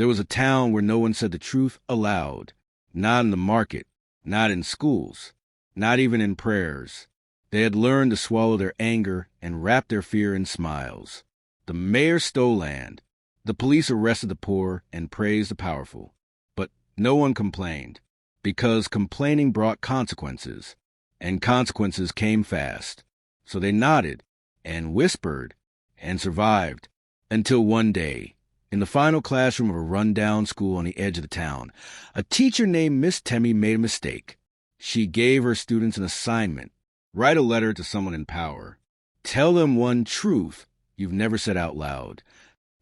There was a town where no one said the truth aloud. Not in the market, not in schools, not even in prayers. They had learned to swallow their anger and wrap their fear in smiles. The mayor stole land. The police arrested the poor and praised the powerful. But no one complained, because complaining brought consequences, and consequences came fast. So they nodded and whispered and survived until one day, in the final classroom of a run-down school on the edge of the town, a teacher named Miss Temi made a mistake. She gave her students an assignment. Write a letter to someone in power. Tell them one truth you've never said out loud.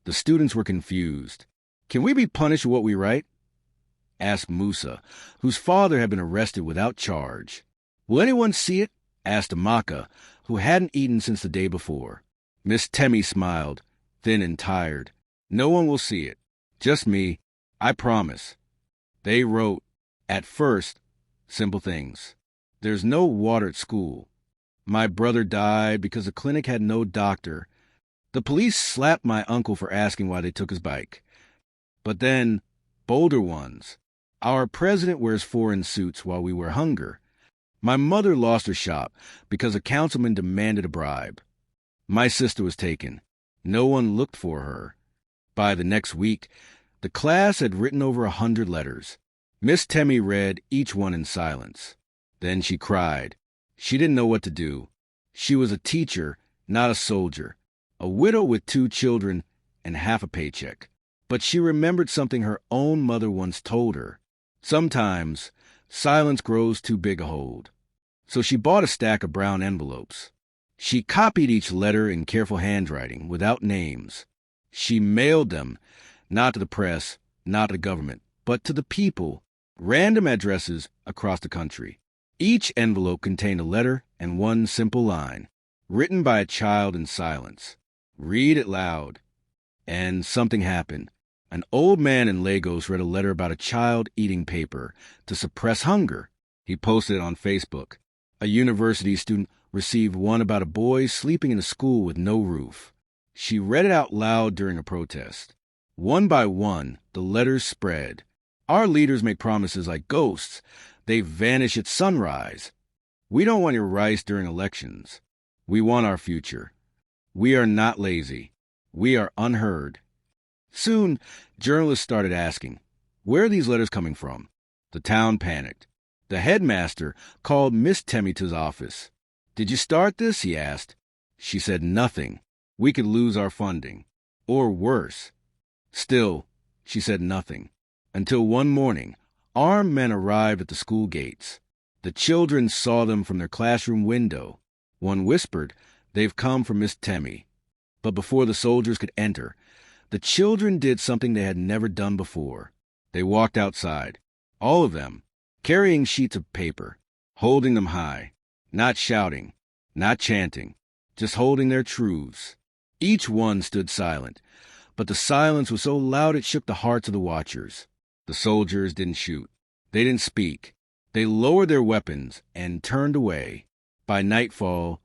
The students were confused. "Can we be punished for what we write?" asked Musa, whose father had been arrested without charge. "Will anyone see it?" asked Amaka, who hadn't eaten since the day before. Miss Temi smiled, thin and tired. "No one will see it. Just me. I promise." They wrote, at first, simple things. "There's no water at school. My brother died because the clinic had no doctor. The police slapped my uncle for asking why they took his bike." But then, bolder ones. "Our president wears foreign suits while we wear hunger. My mother lost her shop because a councilman demanded a bribe. My sister was taken. No one looked for her." By the next week, the class had written over 100 letters. Miss Temi read each one in silence. Then she cried. She didn't know what to do. She was a teacher, not a soldier, a widow with 2 children and half a paycheck. But she remembered something her own mother once told her. Sometimes, silence grows too big a hold. So she bought a stack of brown envelopes. She copied each letter in careful handwriting, without names. She mailed them, not to the press, not to the government, but to the people, random addresses across the country. Each envelope contained a letter and one simple line, written by a child in silence. "Read it loud." And something happened. An old man in Lagos read a letter about a child eating paper to suppress hunger. He posted it on Facebook. A university student received one about a boy sleeping in a school with no roof. She read it out loud during a protest. One by one, the letters spread. "Our leaders make promises like ghosts. They vanish at sunrise. We don't want your rice during elections. We want our future. We are not lazy. We are unheard." Soon, journalists started asking, "Where are these letters coming from?" The town panicked. The headmaster called Miss Temi to his office. "Did you start this?" he asked. She said nothing. We could lose our funding. Or worse. Still, she said nothing. Until one morning, armed men arrived at the school gates. The children saw them from their classroom window. One whispered, "They've come from Miss Temi." But before the soldiers could enter, the children did something they had never done before. They walked outside, all of them, carrying sheets of paper, holding them high, not shouting, not chanting, just holding their truths. Each one stood silent, but the silence was so loud it shook the hearts of the watchers. The soldiers didn't shoot. They didn't speak. They lowered their weapons and turned away. By nightfall,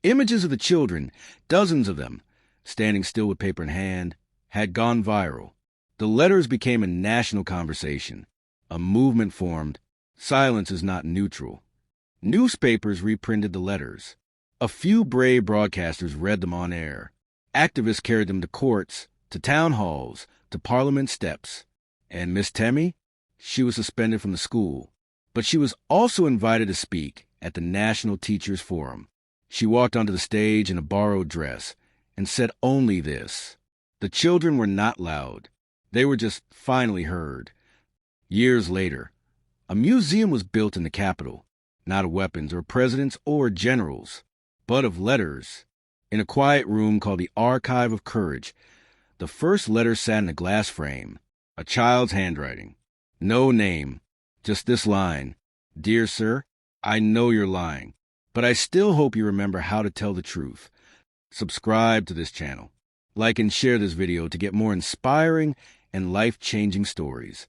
images of the children, dozens of them, standing still with paper in hand, had gone viral. The letters became a national conversation. A movement formed. Silence is not neutral. Newspapers reprinted the letters. A few brave broadcasters read them on air. Activists carried them to courts, to town halls, to parliament steps. And Miss Temi? She was suspended from the school. But she was also invited to speak at the National Teachers Forum. She walked onto the stage in a borrowed dress and said only this. The children were not loud. They were just finally heard. Years later, a museum was built in the capital, not of weapons or presidents or generals, but of letters. In a quiet room called the Archive of Courage, the first letter sat in a glass frame, a child's handwriting. No name, just this line. "Dear sir, I know you're lying, but I still hope you remember how to tell the truth." Subscribe to this channel. Like and share this video to get more inspiring and life-changing stories.